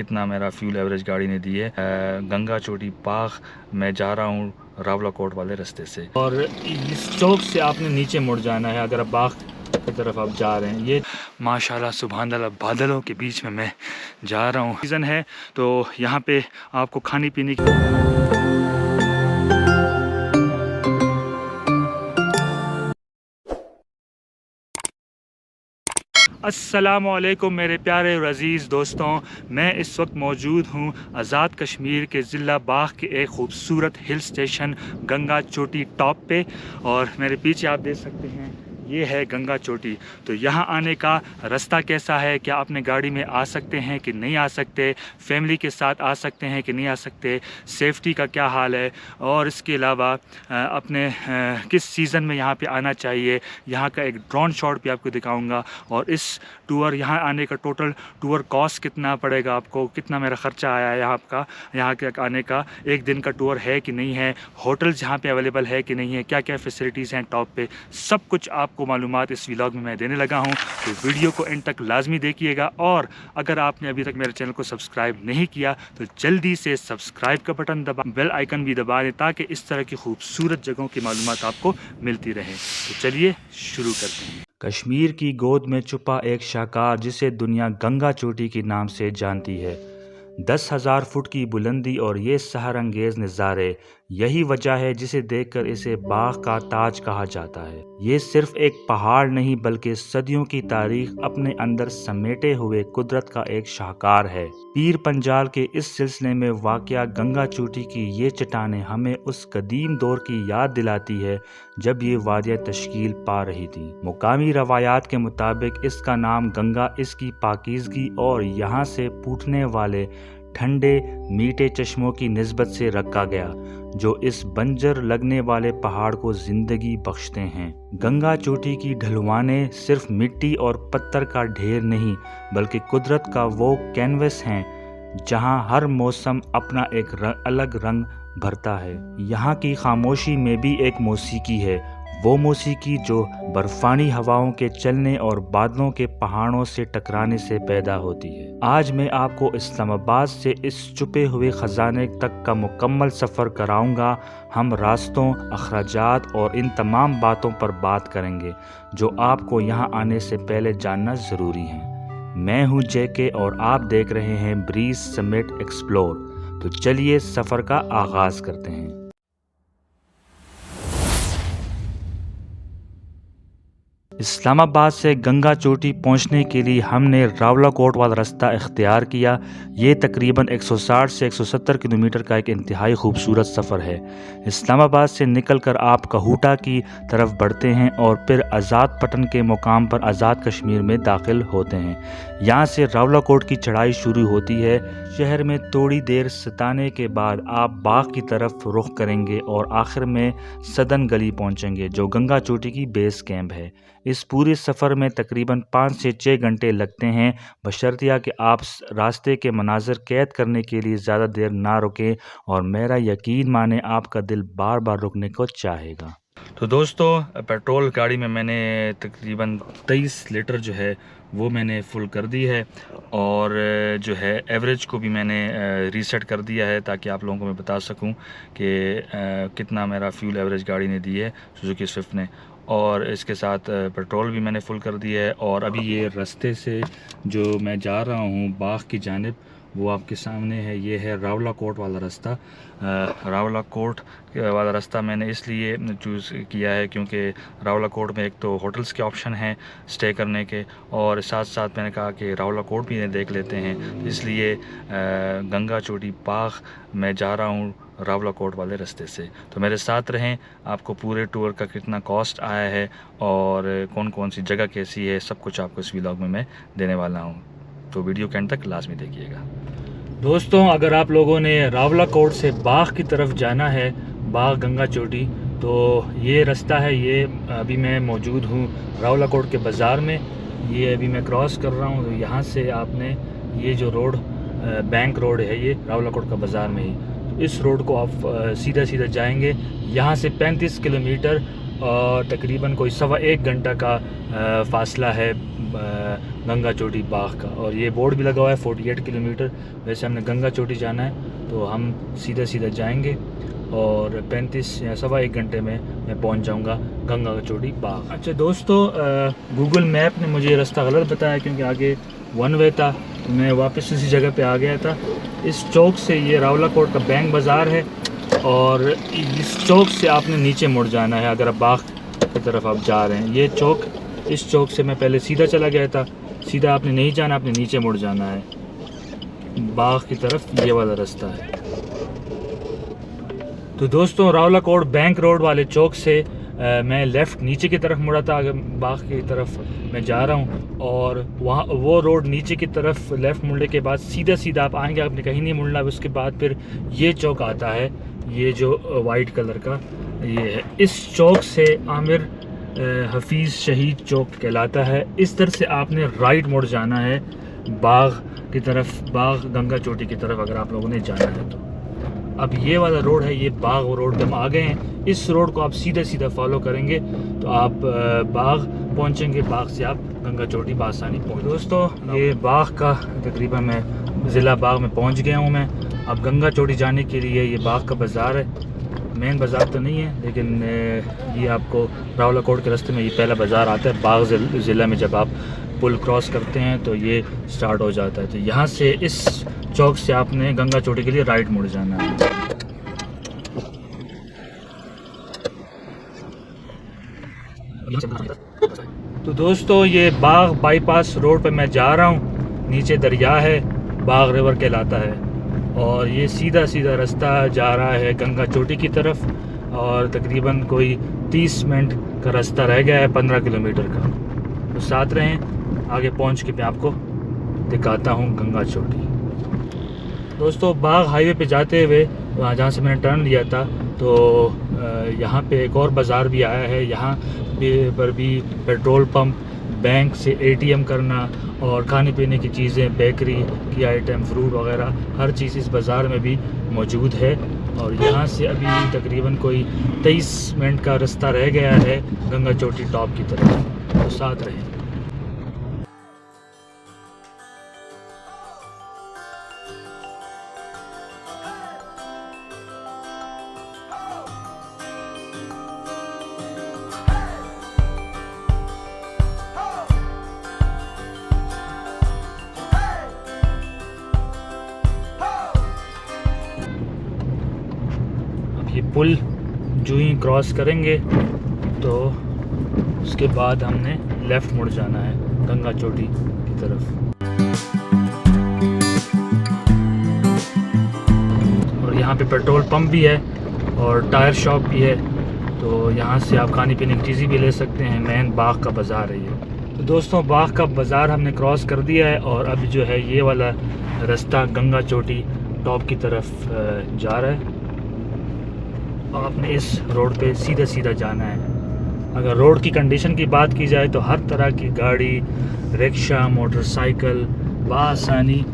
कितना मेरा fuel average गाड़ी ने दी है। गंगा चोटी बाग मैं जा रहा हूँ रावला कोट वाले रास्ते से, और इस चौक से आपने नीचे मुड़ जाना है अगर आप बाग की तरफ आप जा रहे हैं। ये माशाल्लाह सुभान अल्लाह बादलों के बीच में मैं जा रहा हूँ। सीज़न है तो यहाँ पे आपको खाने पीने की अस्सलामुअलैकुम मेरे प्यारे और अज़ीज़ दोस्तों, मैं इस वक्त मौजूद हूँ आज़ाद कश्मीर के ज़िला बाग के एक ख़ूबसूरत हिल स्टेशन गंगा चोटी टॉप पे। और मेरे पीछे आप देख सकते हैं ये है गंगा चोटी। तो यहाँ आने का रास्ता कैसा है, क्या अपने गाड़ी में आ सकते हैं कि नहीं आ सकते, फैमिली के साथ आ सकते हैं कि नहीं आ सकते, सेफ्टी का क्या हाल है, और इसके अलावा अपने किस सीज़न में यहाँ पे आना चाहिए, यहाँ का एक ड्रोन शॉट भी आपको दिखाऊंगा। और इस टूर यहाँ आने का टोटल टूर कॉस्ट कितना पड़ेगा आपको, कितना मेरा ख़र्चा आया है यहाँ के आने का, एक दिन का टूर है कि नहीं है, होटल्स यहाँ पे अवेलेबल है कि नहीं है, क्या क्या फैसिलिटीज़ हैं टॉप पे, सब कुछ आपको मालूमात इस व्लॉग में मैं देने लगा हूँ। तो वीडियो को एंड तक लाजमी देखिएगा। और अगर आपने अभी तक मेरे चैनल को सब्सक्राइब नहीं किया तो जल्दी से सब्सक्राइब का बटन दबा, बेल आइकन भी दबा दें ताकि इस तरह की खूबसूरत जगहों की मालूमात आपको मिलती रहे। तो चलिए शुरू करते हैं। कश्मीर की गोद में छुपा एक शाहकार जिसे दुनिया गंगा चोटी के नाम से जानती है। 10,000 फुट की बुलंदी और ये सहरंगेज नज़ारे, यही वजह है जिसे देखकर इसे बाग का ताज कहा जाता है। ये सिर्फ एक पहाड़ नहीं बल्कि सदियों की तारीख अपने अंदर समेटे हुए कुदरत का एक शाहकार है। पीर पंजाल के इस सिलसिले में वाक़या गंगा चोटी की ये चट्टानें हमें उस कदीम दौर की याद दिलाती है जब ये वादियाँ तश्कील पा रही थी। मुकामी रवायात के मुताबिक इसका नाम गंगा इसकी पाकीज़गी और यहाँ से फूटने वाले ठंडे मीठे चश्मों की निस्बत से रखा गया जो इस बंजर लगने वाले पहाड़ को जिंदगी बख्शते हैं। गंगा चोटी की ढलवाने सिर्फ मिट्टी और पत्थर का ढेर नहीं बल्कि कुदरत का वो कैनवस हैं जहां हर मौसम अपना एक अलग रंग भरता है। यहाँ की खामोशी में भी एक मौसीकी है, वो मौसीकी जो बर्फानी हवाओं के चलने और बादलों के पहाड़ों से टकराने से पैदा होती है। आज मैं आपको इस्लामाबाद से इस छुपे हुए खजाने तक का मुकम्मल सफ़र कराऊंगा। हम रास्तों, अखराजात और इन तमाम बातों पर बात करेंगे जो आपको यहाँ आने से पहले जानना ज़रूरी है। मैं हूँ जेके और आप देख रहे हैं ब्रीज समिट एक्सप्लोर। तो चलिए सफ़र का आगाज़ करते हैं। इस्लामाबाद से गंगा चोटी पहुंचने के लिए हमने रावला कोट वाला रास्ता इख्तियार किया। ये तकरीबन 160 से 170 किलोमीटर का एक इंतहाई खूबसूरत सफ़र है। इस्लामाबाद से निकलकर आप कहूटा की तरफ बढ़ते हैं और फिर आज़ाद पटन के मुकाम पर आज़ाद कश्मीर में दाखिल होते हैं। यहाँ से रावला कोट की चढ़ाई शुरू होती है। शहर में थोड़ी देर सताने के बाद आप बाग की तरफ रुख करेंगे और आखिर में सदन गली पहुँचेंगे जो गंगा चोटी की बेस कैंप है। इस पूरे सफ़र में तकरीबन 5 से 6 घंटे लगते हैं बशर्तिया कि आप रास्ते के मनाज़र कैद करने के लिए ज़्यादा देर ना रुकें, और मेरा यकीन माने आपका दिल बार बार रुकने को चाहेगा। तो दोस्तों, पेट्रोल गाड़ी में मैंने तकरीबन 23 लीटर जो है वो मैंने फुल कर दी है, और जो है एवरेज को भी मैंने रीसेट कर दिया है ताकि आप लोगों को मैं बता सकूं कि कितना मेरा फ्यूल एवरेज गाड़ी ने दी है सुजुकी स्विफ्ट ने। और इसके साथ पेट्रोल भी मैंने फुल कर दिया है। और अभी ये रास्ते से जो मैं जा रहा हूँ बाग की जानिब वो आपके सामने है। ये है रावला कोट वाला रास्ता। रावला कोट वाला रास्ता मैंने इसलिए चूज़ किया है क्योंकि रावला कोट में एक तो होटल्स के ऑप्शन हैं स्टे करने के, और साथ साथ मैंने कहा कि रावला कोट भी देख लेते हैं, इसलिए गंगा चोटी बाग मैं जा रहा हूँ रावला कोट वाले रास्ते से। तो मेरे साथ रहें, आपको पूरे टूर का कितना कॉस्ट आया है और कौन कौन सी जगह कैसी है सब कुछ आपको इस व्लॉग में मैं देने वाला हूँ। तो वीडियो के एंड तक लाजमी देखिएगा। दोस्तों, अगर आप लोगों ने रावला कोट से बाग की तरफ जाना है, बाग गंगा चोटी, तो ये रास्ता है। ये अभी मैं मौजूद हूँ रावला कोट के बाज़ार में। ये अभी मैं क्रॉस कर रहा हूँ। तो यहाँ से आपने ये जो रोड बैंक रोड है ये रावला कोट का बाज़ार में ही, तो इस रोड को आप सीधा सीधा जाएंगे। यहाँ से 35 किलोमीटर और तकरीबन कोई 1.25 घंटा का फ़ासला है गंगा चोटी बाग का। और ये बोर्ड भी लगा हुआ है 48 किलोमीटर। वैसे हमने गंगा चोटी जाना है तो हम सीधा सीधा जाएंगे और 35 या सवा 1 घंटे में मैं पहुंच जाऊंगा गंगा चोटी बाग। अच्छा दोस्तों, गूगल मैप ने मुझे रास्ता गलत बताया क्योंकि आगे वन वे था। मैं वापस उसी जगह पे आ गया था। इस चौक से, ये रावलाकोट का बैंक बाज़ार है और इस चौक से आपने नीचे मुड़ जाना है अगर आप बाग की तरफ आप जा रहे हैं। ये चौक, इस चौक से मैं पहले सीधा चला गया था, सीधा आपने नहीं जाना, आपने नीचे मुड़ जाना है बाग की तरफ। ये वाला रास्ता है। तो दोस्तों, रावलाकोट बैंक रोड वाले चौक से मैं लेफ़्ट नीचे की तरफ मुड़ा था, अगर बाग की तरफ मैं जा रहा हूँ। और वहाँ वो रोड नीचे की तरफ लेफ़्ट मुड़ने के बाद सीधा सीधा आप आएंगे, आपने कहीं नहीं मुड़ना। उसके बाद फिर ये चौक आता है, ये जो वाइट कलर का ये है। इस चौक से आमिर हफीज़ शहीद चौक कहलाता है। इस तरह से आपने राइट मुड़ जाना है बाग की तरफ, बाग गंगा चोटी की तरफ अगर आप लोगों ने जाना है तो। अब ये वाला रोड है, ये बाग रोड पे हम आ गए हैं। इस रोड को आप सीधा सीधा फॉलो करेंगे तो आप बाग पहुंचेंगे। बाग से आप गंगा चोटी बासानी पहुँच। दोस्तों, ये बाग का तकरीबन मैं ज़िला बाग में पहुंच गया हूं मैं। अब गंगा चोटी जाने के लिए ये बाग का बाज़ार है। मेन बाज़ार तो नहीं है लेकिन ये आपको रावलाकोट के रास्ते में ये पहला बाज़ार आता है। बाग ज़िला में जब आप पुल क्रॉस करते हैं तो ये स्टार्ट हो जाता है। तो यहाँ से इस चौक से आपने गंगा चोटी के लिए राइट मुड़ जाना है। तो दोस्तों, ये बाग बाईपास रोड पे मैं जा रहा हूँ। नीचे दरिया है, बाग रिवर कहलाता है और ये सीधा सीधा रास्ता जा रहा है गंगा चोटी की तरफ। और तकरीबन कोई 30 मिनट का रास्ता रह गया है 15 किलोमीटर का। तो साथ रहें, आगे पहुँच के मैं आपको दिखाता हूँ गंगा चोटी। दोस्तों, बाग हाईवे पे जाते हुए वहाँ जहाँ से मैंने टर्न लिया था तो यहाँ पे एक और बाज़ार भी आया है। यहाँ पर भी पेट्रोल पंप, बैंक से ATM करना और खाने पीने की चीज़ें, बेकरी की आइटम, फ्रूट वगैरह हर चीज़ इस बाज़ार में भी मौजूद है। और यहाँ से अभी तकरीबन कोई 23 मिनट का रास्ता रह गया है गंगा चोटी टॉप की तरफ। तो साथ रहें। ये पुल जो ही क्रॉस करेंगे तो उसके बाद हमने लेफ़्ट मुड़ जाना है गंगा चोटी की तरफ। और यहाँ पे पेट्रोल पंप भी है और टायर शॉप भी है। तो यहाँ से आप खाने पीने की चीज़ें भी ले सकते हैं। मेन बाग का बाज़ार है ये। तो दोस्तों, बाग का बाज़ार हमने क्रॉस कर दिया है और अब जो है ये वाला रास्ता गंगा चोटी टॉप की तरफ जा रहा है। आपने इस रोड पे सीधा सीधा जाना है। अगर रोड की कंडीशन की बात की जाए तो हर तरह की गाड़ी, रिक्शा, मोटरसाइकिल बासानी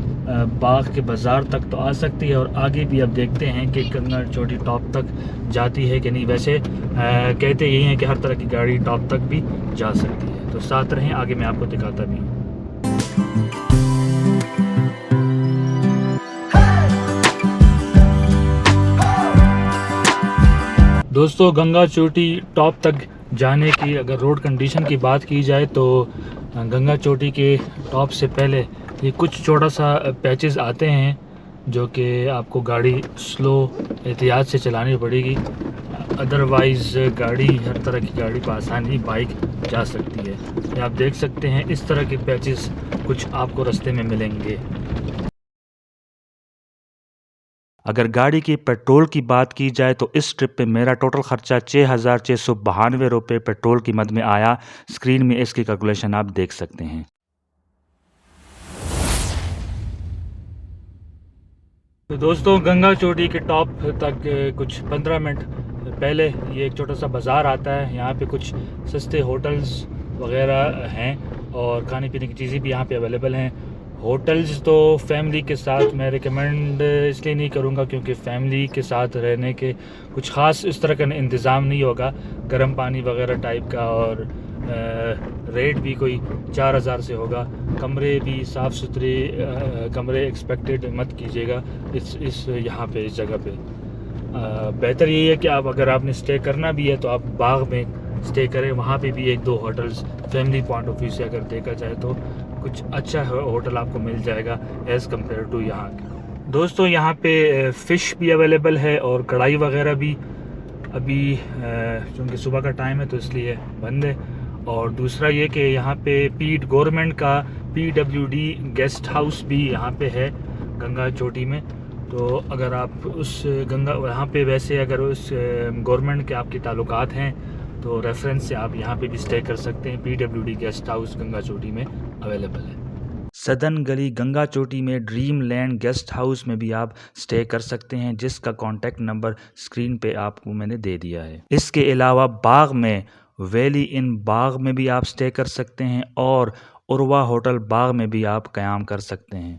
बाग के बाज़ार तक तो आ सकती है। और आगे भी अब देखते हैं कि गंगा चोटी टॉप तक जाती है कि नहीं। वैसे कहते यही हैं कि हर तरह की गाड़ी टॉप तक भी जा सकती है। तो साथ रहें, आगे मैं आपको दिखाता भी हूँ। दोस्तों, गंगा चोटी टॉप तक जाने की अगर रोड कंडीशन की बात की जाए तो गंगा चोटी के टॉप से पहले ये कुछ छोटा सा पैचेस आते हैं जो कि आपको गाड़ी स्लो एहतियात से चलानी पड़ेगी। अदरवाइज़ गाड़ी, हर तरह की गाड़ी पर आसानी बाइक जा सकती है। ये आप देख सकते हैं, इस तरह के पैचेस कुछ आपको रास्ते में मिलेंगे। अगर गाड़ी की पेट्रोल की बात की जाए तो इस ट्रिप पे मेरा टोटल ख़र्चा 6,692 रुपये पेट्रोल की मद में आया। स्क्रीन में इसकी कैलकुलेशन आप देख सकते हैं। तो दोस्तों, गंगा चोटी के टॉप तक कुछ 15 मिनट पहले ये एक छोटा सा बाज़ार आता है। यहाँ पे कुछ सस्ते होटल्स वगैरह हैं और खाने पीने की चीज़ें भी यहाँ पे अवेलेबल हैं। होटल्स तो फैमिली के साथ मैं रिकमेंड इसलिए नहीं करूँगा क्योंकि फ़ैमिली के साथ रहने के कुछ ख़ास इस तरह का इंतज़ाम नहीं होगा, गर्म पानी वगैरह टाइप का और रेट भी कोई 4000 से होगा। कमरे भी साफ़ सुथरे कमरे एक्सपेक्टेड मत कीजिएगा इस यहाँ पे इस जगह पे। बेहतर यही है कि आप अगर आपने स्टे करना भी है तो आप बाग में स्टे करें। वहाँ पे भी एक दो hotels family point of view से अगर देखा जाए तो कुछ अच्छा होटल आपको मिल जाएगा एज़ कम्पेयर टू यहाँ के। दोस्तों यहाँ पे फ़िश भी अवेलेबल है और कढ़ाई वगैरह भी अभी क्योंकि सुबह का टाइम है तो इसलिए बंद है। और दूसरा ये कि यहाँ पे गवर्नमेंट का PWD गेस्ट हाउस भी यहाँ पे है गंगा चोटी में। तो अगर आप उस गंगा यहाँ पे वैसे अगर उस गवर्नमेंट के आपके ताल्लुकात हैं तो रेफरेंस से आप यहाँ पे भी स्टे कर सकते हैं। PWD गेस्ट हाउस गंगा चोटी में अवेलेबल है। सदन गली गंगा चोटी में ड्रीम लैंड गेस्ट हाउस में भी आप स्टे कर सकते हैं, जिसका कॉन्टैक्ट नंबर स्क्रीन पे आपको मैंने दे दिया है। इसके अलावा बाग में वैली इन बाग में भी आप स्टे कर सकते हैं और उर्वा होटल बाग में भी आप क़याम कर सकते हैं।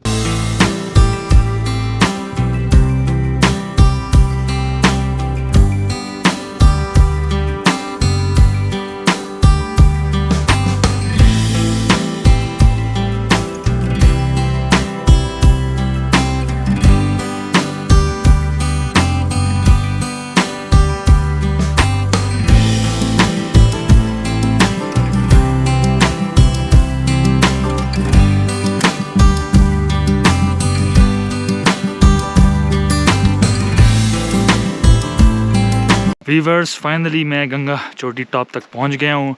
वीवर्स फाइनली मैं गंगा चोटी टॉप तक पहुंच गया हूं।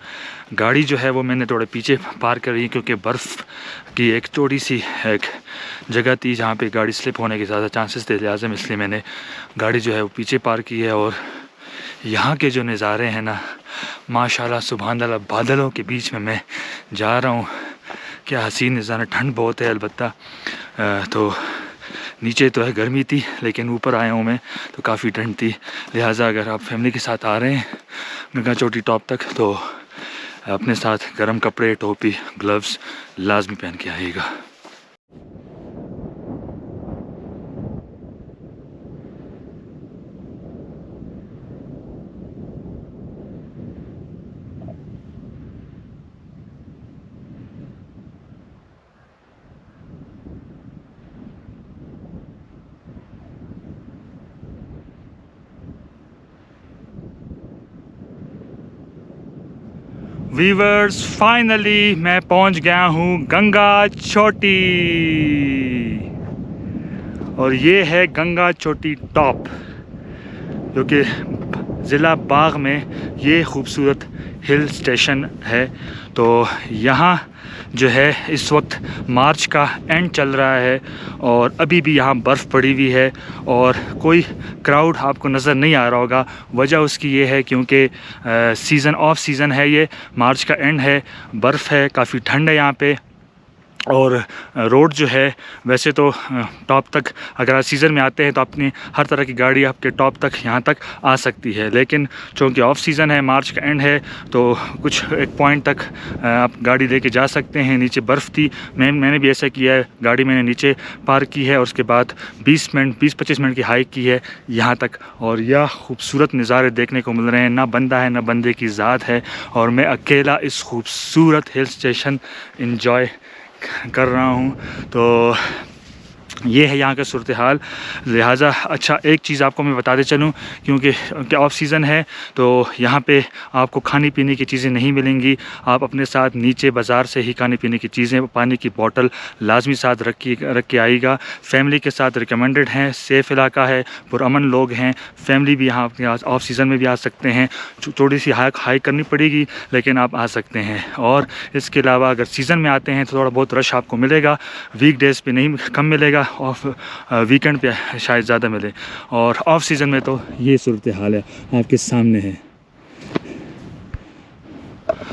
गाड़ी जो है वो मैंने थोड़े पीछे पार्क करी क्योंकि बर्फ़ की एक छोटी सी एक जगह थी जहां पे गाड़ी स्लिप होने के ज़्यादा चांसेस थे, लिहाजा में इसलिए मैंने गाड़ी जो है वो पीछे पार्क की है। और यहाँ के जो नज़ारे हैं ना माशाल्लाह सुभान अल्लाह, बादलों के बीच में मैं जा रहा हूँ, क्या हसीन नज़ारा। ठंड बहुत है अलबत्ता, तो नीचे तो है गर्मी थी लेकिन ऊपर आया हूँ मैं तो काफ़ी ठंड थी। लिहाजा अगर आप फैमिली के साथ आ रहे हैं गंगा चोटी टॉप तक तो अपने साथ गर्म कपड़े, टोपी, ग्लव्स लाजमी पहन के आइएगा। वीवर्स फाइनली मैं पहुंच गया हूं गंगा चोटी और ये है गंगा चोटी टॉप जो कि ज़िला बाग में ये खूबसूरत हिल स्टेशन है। तो यहाँ जो है इस वक्त मार्च का एंड चल रहा है और अभी भी यहाँ बर्फ़ पड़ी हुई है और कोई क्राउड आपको नज़र नहीं आ रहा होगा। वजह उसकी ये है क्योंकि सीज़न ऑफ सीज़न है, ये मार्च का एंड है, बर्फ़ है, काफ़ी ठंड है यहाँ पे। और रोड जो है वैसे तो टॉप तक अगर आप सीज़न में आते हैं तो अपनी हर तरह की गाड़ी आपके टॉप तक यहाँ तक आ सकती है, लेकिन चूँकि ऑफ सीज़न है, मार्च का एंड है, तो कुछ एक पॉइंट तक आप गाड़ी लेके जा सकते हैं। नीचे बर्फ़ थी, मैंने भी ऐसा किया है, गाड़ी मैंने नीचे पार्क की है और उसके बाद 20-25 मिनट की हाइक की है यहाँ तक। और यह खूबसूरत नज़ारे देखने को मिल रहे हैं, ना बंदा है ना बंदे की ज़ात है और मैं अकेला इस खूबसूरत हिल स्टेशन इंजॉय कर रहा हूँ। तो ये है यहाँ का सूरत हाल। लिहाजा अच्छा एक चीज़ आपको मैं बताते चलूँ, क्योंकि ऑफ सीज़न है तो यहाँ पे आपको खाने पीने की चीज़ें नहीं मिलेंगी। आप अपने साथ नीचे बाज़ार से ही खाने पीने की चीज़ें, पानी की बोतल लाजमी साथ रख के आइएगा। फैमिली के साथ रिकमेंडेड हैं, सेफ़ इलाका है, पुरअमन लोग हैं, फैमिली भी यहाँ ऑफ सीज़न में भी आ सकते हैं। थोड़ी सी हाइक करनी पड़ेगी लेकिन आप आ सकते हैं। और इसके अलावा अगर सीज़न में आते हैं तो थोड़ा बहुत रश आपको मिलेगा, वीक डेज़ पे नहीं कम मिलेगा, ऑफ वीकेंड पे शायद ज़्यादा मिले। और ऑफ सीज़न में तो ये सूरत हाल है आपके सामने है।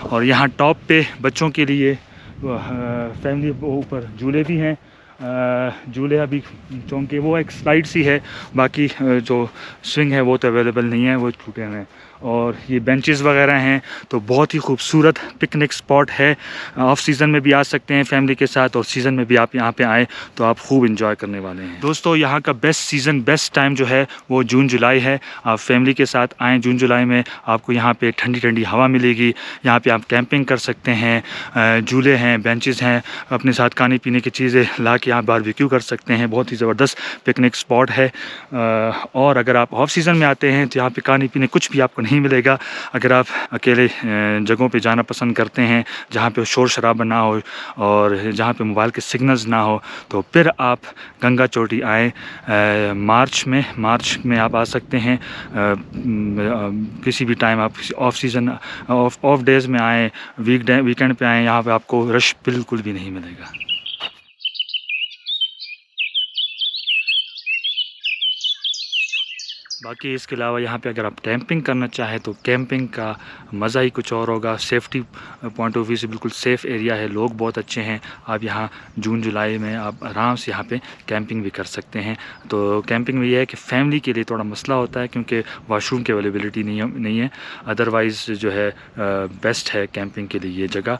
और यहाँ टॉप पे बच्चों के लिए फैमिली ऊपर झूले भी हैं। झूले अभी चूँकि वो एक स्लाइड सी है, बाकी जो स्विंग है वो तो अवेलेबल नहीं है, वो छूटे हुए हैं। और ये बेंचेस वगैरह हैं, तो बहुत ही खूबसूरत पिकनिक स्पॉट है। ऑफ सीज़न में भी आ सकते हैं फैमिली के साथ, और सीज़न में भी आप यहाँ पे आएँ तो आप खूब इंजॉय करने वाले हैं। दोस्तों यहाँ का बेस्ट सीज़न, बेस्ट टाइम जो है वो जून जुलाई है। आप फैमिली के साथ आएँ जून जुलाई में, आपको यहाँ पे ठंडी ठंडी हवा मिलेगी। यहाँ पे आप कैंपिंग कर सकते हैं, झूले हैं, बेंचेस हैं, अपने साथ खाने पीने की चीज़ें ला के आप बारबेक्यू कर सकते हैं। बहुत ही ज़बरदस्त पिकनिक स्पॉट है। और अगर आप ऑफ सीज़न में आते हैं तो यहाँ पे खाने पीने कुछ भी आपको नहीं मिलेगा। अगर आप अकेले जगहों पे जाना पसंद करते हैं जहाँ पे शोर शराबा ना हो और जहाँ पे मोबाइल के सिग्नल्स ना हो, तो फिर आप गंगा चोटी आएँ। मार्च में आप आ सकते हैं। किसी भी टाइम आप ऑफ सीज़न ऑफ डेज़ में आएँ, वीकेंड पे आएँ, यहाँ पे आपको रश बिल्कुल भी नहीं मिलेगा। बाकी इसके अलावा यहाँ पे अगर आप कैंपिंग करना चाहें तो कैंपिंग का मज़ा ही कुछ और होगा। सेफ़्टी पॉइंट ऑफ व्यू से बिल्कुल सेफ़ एरिया है, लोग बहुत अच्छे हैं। आप यहाँ जून जुलाई में आप आराम से यहाँ पे कैंपिंग भी कर सकते हैं। तो कैंपिंग में ये है कि फ़ैमिली के लिए थोड़ा मसला होता है क्योंकि वाशरूम की अवेलेबिलिटी नहीं है। अदरवाइज़ जो है बेस्ट है कैंपिंग के लिए ये जगह।